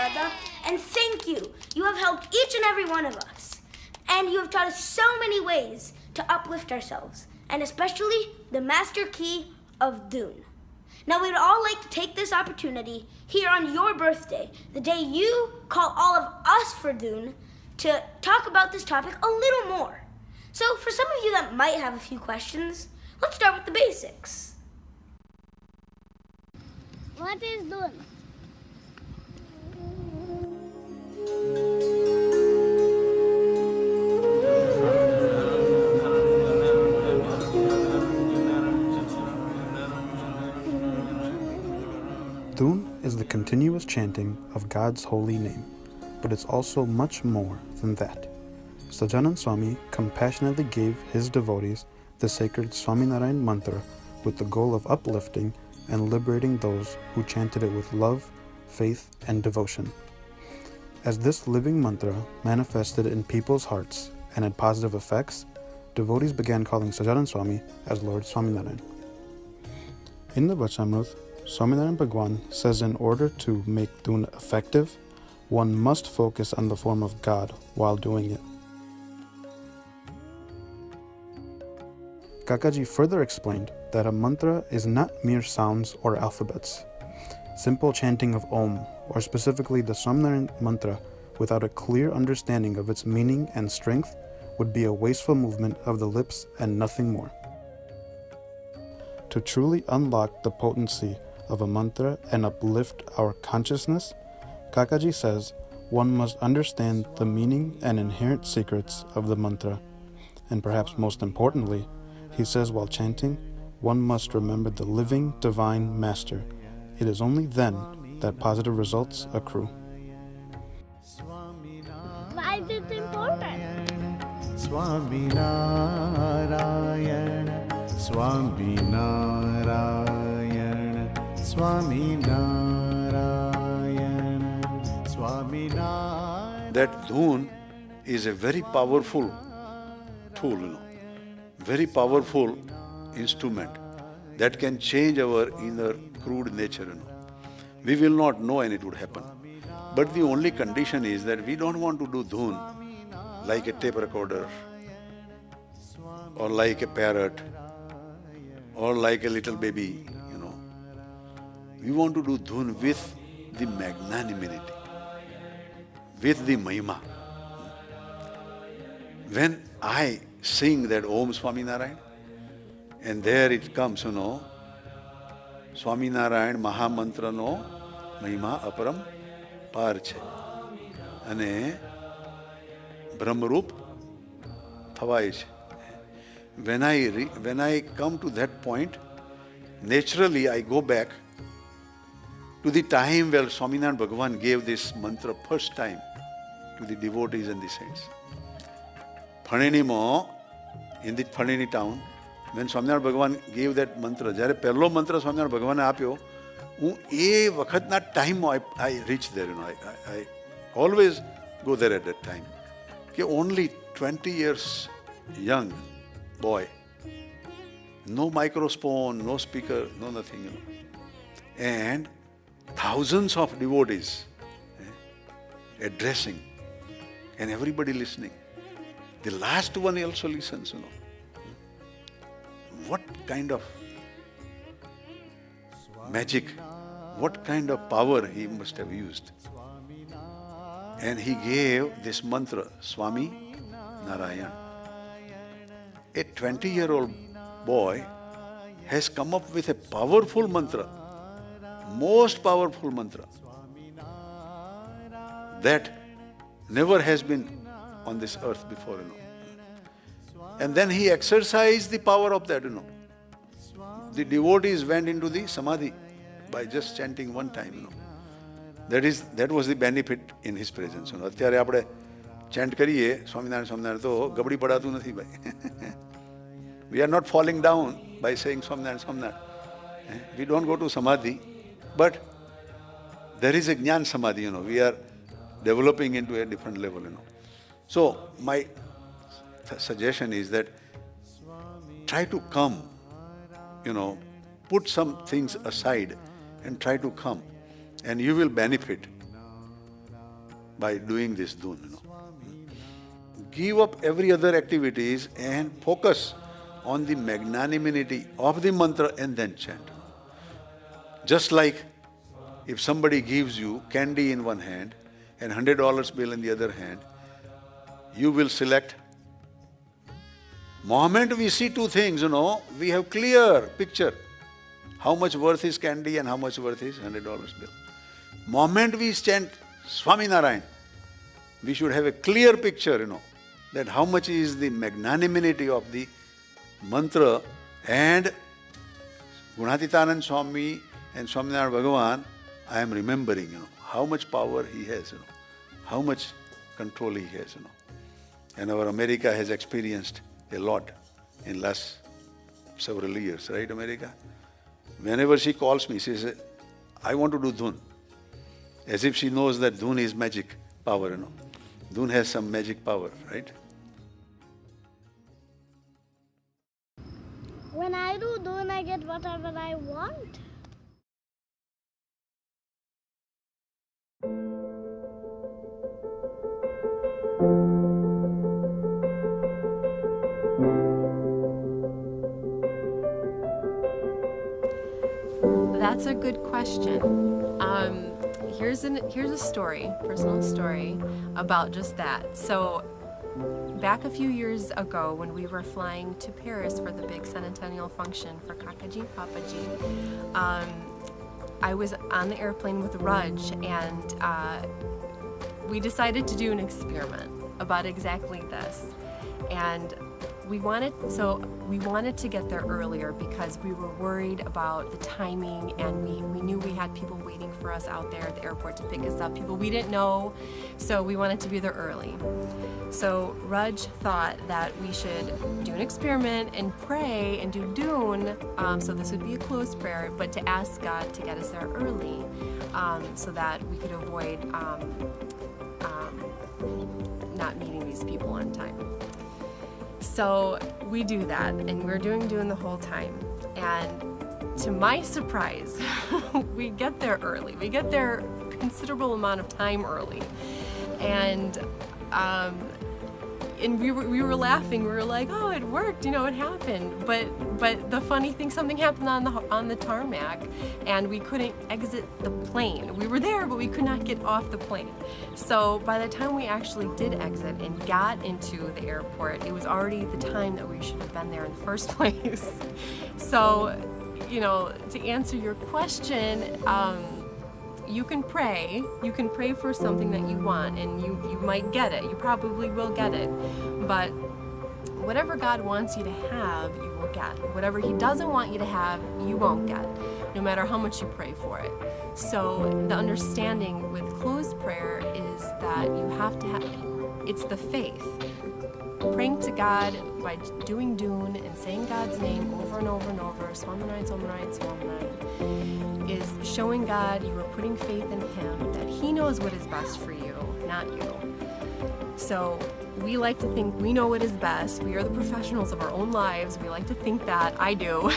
Radha, and thank you. You have helped each and every one of us. And you have taught us so many ways to uplift ourselves, and especially the master key of Dhoon. Now we'd all like to take this opportunity here on your birthday, the day you call all of us for Dhoon, to talk about this topic a little more. So for some of you that might have a few questions, let's start with the basics. What is Dhoon? Dhoon is the continuous chanting of God's holy name, but it's also much more than that. Sahajanand Swami compassionately gave his devotees the sacred Swaminarayan mantra with the goal of uplifting and liberating those who chanted it with love, faith, and devotion. As this living mantra manifested in people's hearts and had positive effects, devotees began calling Sahajanand Swami as Lord Swaminarayan. In the Vachamrut, Swaminarayan Bhagwan says in order to make Dhoon effective, one must focus on the form of God while doing it. Kakaji further explained that a mantra is not mere sounds or alphabets. Simple chanting of Om, or specifically the Swaminarayan mantra, without a clear understanding of its meaning and strength would be a wasteful movement of the lips and nothing more. To truly unlock the potency of a mantra and uplift our consciousness, Kakaji says one must understand the meaning and inherent secrets of the mantra, and perhaps most importantly, he says while chanting, one must remember the living divine master. It is only then that positive results accrue. Why is it important? Swami Narayana, Swami Narayana, Swami Narayana, Swami Narayana. That Dhoon is a very powerful tool, very powerful instrument that can change our inner crude nature. We will not know and it would happen. But the only condition is that we don't want to do Dhoon like a tape recorder or like a parrot or like a little baby, We want to do Dhoon with the magnanimity, with the Mahima. When I sing that Om Swami Narayan, and there it comes, Swami Narayan Mahamantra no Mahima Aparam Par છે અને Brahmarup થવાય છે. When I come to that point, naturally I go back to the time where Swaminarayan Bhagavan gave this mantra first time to the devotees and the saints. Phanini in the Phanini town, when Swaminarayan Bhagavan gave that mantra, જ્યારે પહેલો મંત્ર સ્વામિનારાયણ ભગવાને આપ્યો, હું એ વખતના ટાઈમમાં I reached there, I always go there at that time. કે only 20 years young boy, no microphone, no speaker, no nothing, and thousands of devotees addressing and everybody listening. The last one also listens, What kind of magic, what kind of power he must have used. And he gave this mantra, Swami Narayan. A 20-year-old boy has come up with a powerful mantra, most powerful mantra, that never has been on this earth before, And then he exercised the power of that, The devotees went into the samadhi by just chanting one time, That was the benefit in his presence. અત્યારે આપણે chant કરીએ સ્વામિનારાયણ સ્વામિનારાયણ તો ગબડી પડાતું નથી ભાઈ. We are not falling down by saying Swaminarayan Swaminarayan. We don't go to samadhi, but there is a jnana samadhi, We are developing into a different level, So my suggestion is that try to come, put some things aside and try to come, and you will benefit by doing this dun, Give up every other activities and focus on the magnanimity of the mantra and then chant. Just like if somebody gives you candy in one hand and $100 bill in the other hand, you will select. Moment we see two things, we have clear picture. How much worth is candy and how much worth is $100 bill. Moment we chant Swami Narayan, we should have a clear picture, that how much is the magnanimity of the mantra and Gunatitanand Swami and Swaminarayan Bhagavan, I am remembering, how much power he has, how much control he has, And our America has experienced a lot in last several years, right, America? Whenever she calls me, she says, I want to do dhun. As if she knows that dhun is magic power, Dhun has some magic power, right? When I do dhun, I get whatever I want. That's a good question. Here's a story, personal story about just that. So back a few years ago when we were flying to Paris for the big centennial function for Kakaji Papaji, I was on the airplane with Raj and we decided to do an experiment about exactly this. And we wanted to get there earlier because we were worried about the timing, and we knew we had people waiting for us out there at the airport to pick us up, people we didn't know, so we wanted to be there early. So Raj thought that we should do an experiment and pray and do Dun, so this would be a closed prayer, but to ask God to get us there early so that we could avoid not meeting these people on time. So we do that, and we're doing Dun the whole time. And to my surprise, we get there early. We get there a considerable amount of time early. And we were laughing. We were like, oh, it worked, it happened. But the funny thing, something happened on the tarmac, and we couldn't exit the plane. We were there, but we could not get off the plane. So by the time we actually did exit and got into the airport, it was already the time that we should have been there in the first place. So, to answer your question, you can pray for something that you want, and you might get it. You probably will get it. But whatever God wants you to have, you will get. Whatever He doesn't want you to have, you won't get, no matter how much you pray for it. So the understanding with closed prayer is that you have to have, it's the faith. Praying to God by doing Dun and saying God's name over and over and over, Swaminarayan, Swaminarayan, Swaminarayan, is showing God you are putting faith in Him, that He knows what is best for you, not you. So we like to think we know what is best. We are the professionals of our own lives. We like to think that. I do.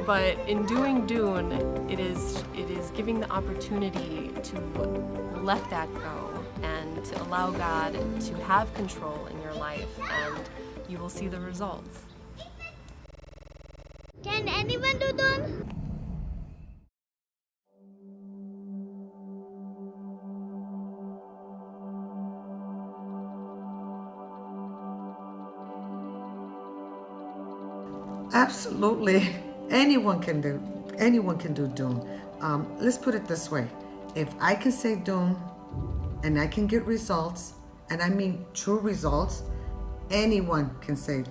But in doing Dun, it is giving the opportunity to let that go and to allow God to have control in your life, and you will see the results. Can anyone do Dun? Absolutely. Anyone can do Dun. Let's put it this way. If I can say Dun and I can get results, and I mean true results, anyone can say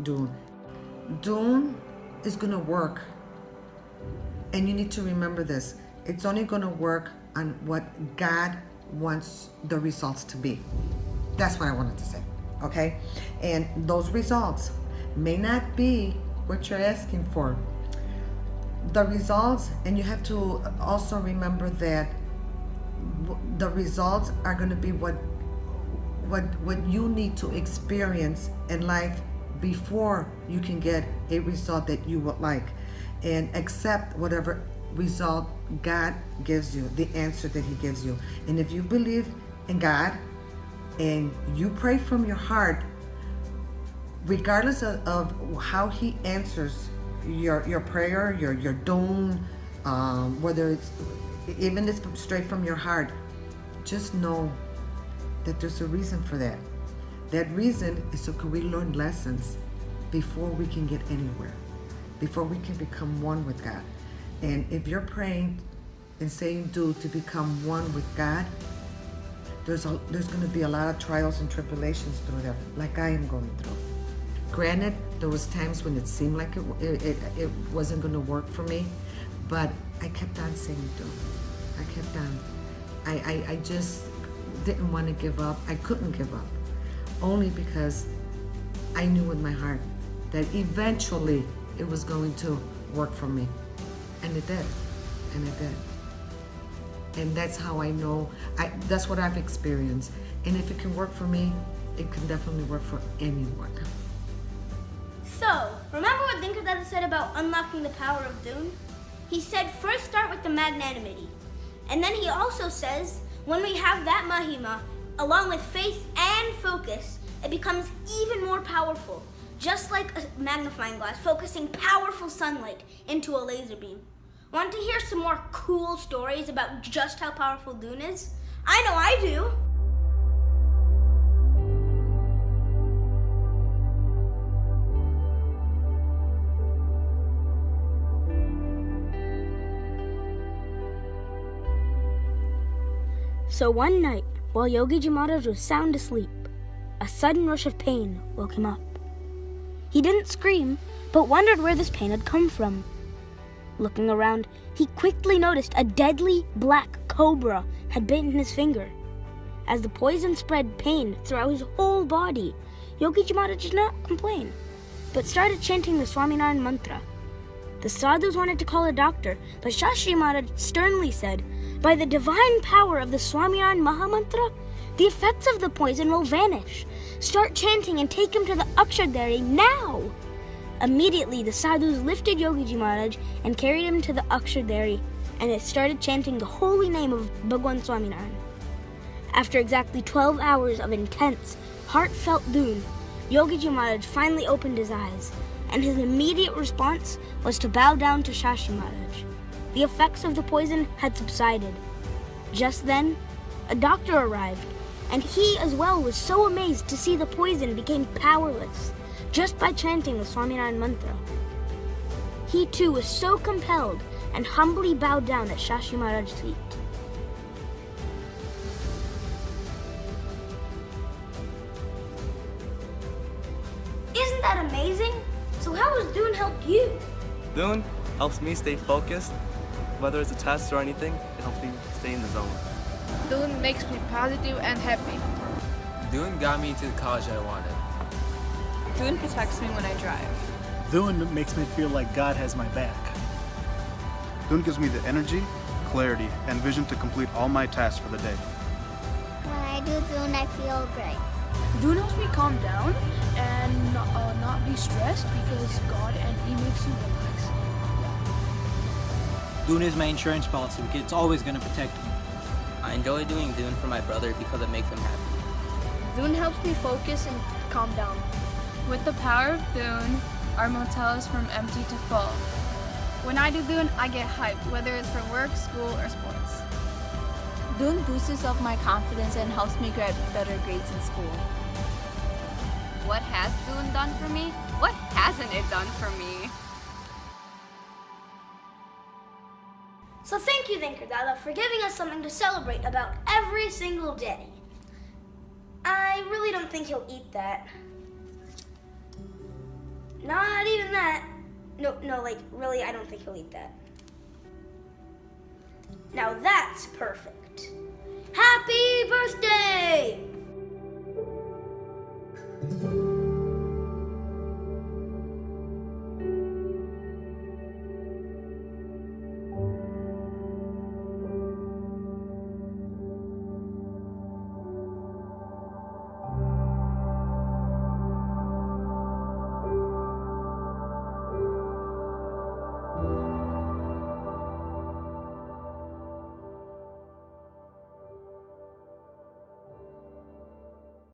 Dun. Dun is going to work. And you need to remember this. It's only going to work on what God wants the results to be. That's what I wanted to say. Okay? And those results may not be what you're asking for. The results, and you have to also remember that the results are going to be what you need to experience in life before you can get a result that you would like, and accept whatever result God gives you, the answer that He gives you. And if you believe in God and you pray from your heart, regardless of how He answers your prayer, your dome, whether it's even it's straight from your heart, just know that there's a reason for that. That reason is so can we learn lessons before we can get anywhere, before we can become one with God. And if you're praying and saying do to become one with God, there's going to be a lot of trials and tribulations through there, like I am going through. Granted, there was times when it seemed like it wasn't going to work for me, but I kept on saying do. I kept on. I just didn't want to give up. I couldn't give up, only because I knew in my heart that eventually it was going to work for me. And it did. And it did. And that's how I know, that's what I've experienced. And if it can work for me, it can definitely work for anyone. So, remember what Dinkodada said about unlocking the power of Dune? He said first start with the magnanimity. And then he also says, when we have that Mahima, along with faith and focus, it becomes even more powerful. Just like a magnifying glass, focusing powerful sunlight into a laser beam. Want to hear some more cool stories about just how powerful Dune is? I know I do! So one night, while Yogiji Maharaj was sound asleep, a sudden rush of pain woke him up. He didn't scream, but wondered where this pain had come from. Looking around, he quickly noticed a deadly black cobra had bitten his finger. As the poison spread pain throughout his whole body, Yogiji Maharaj did not complain, but started chanting the Swaminarayan mantra. The sadhus wanted to call a doctor, but Shastri Maharaj sternly said, by the divine power of the Swaminarayan Mahamantra, the effects of the poison will vanish. Start chanting and take him to the Akshardhari now! Immediately, the sadhus lifted Yogiji Maharaj and carried him to the Akshardhari, and it started chanting the holy name of Bhagwan Swaminarayan. After exactly 12 hours of intense, heartfelt Dune, Yogiji Maharaj finally opened his eyes, and his immediate response was to bow down to Shastri Maharaj. The effects of the poison had subsided. Just then, a doctor arrived, and he as well was so amazed to see the poison became powerless just by chanting the Swaminarayan mantra. He too was so compelled and humbly bowed down at Shastri Maharaj's feet. Isn't that amazing? So how has Dune helped you? Dune helps me stay focused. Whether it's a test or anything, it helps me stay in the zone. Dune makes me positive and happy. Dune got me to the college I wanted. Dune protects me when I drive. Dune makes me feel like God has my back. Dune gives me the energy, clarity, and vision to complete all my tasks for the day. When I do Dune, I feel great. Dune helps me calm down and not be stressed because God and He makes you relax. Dune is my insurance policy because it's always going to protect me. I enjoy doing Dune for my brother because it makes him happy. Dune helps me focus and calm down. With the power of Dune, our motel is from empty to full. When I do Dune, I get hyped, whether it's for work, school, or sports. Dune boosts up my confidence and helps me get better grades in school. What has Dune done for me? What hasn't it done for me? So thank you, Dinkodada, for giving us something to celebrate about every single day. I really don't think he'll eat that. Not even that. No, like, really, I don't think he'll eat that. Now that's perfect. Happy birthday!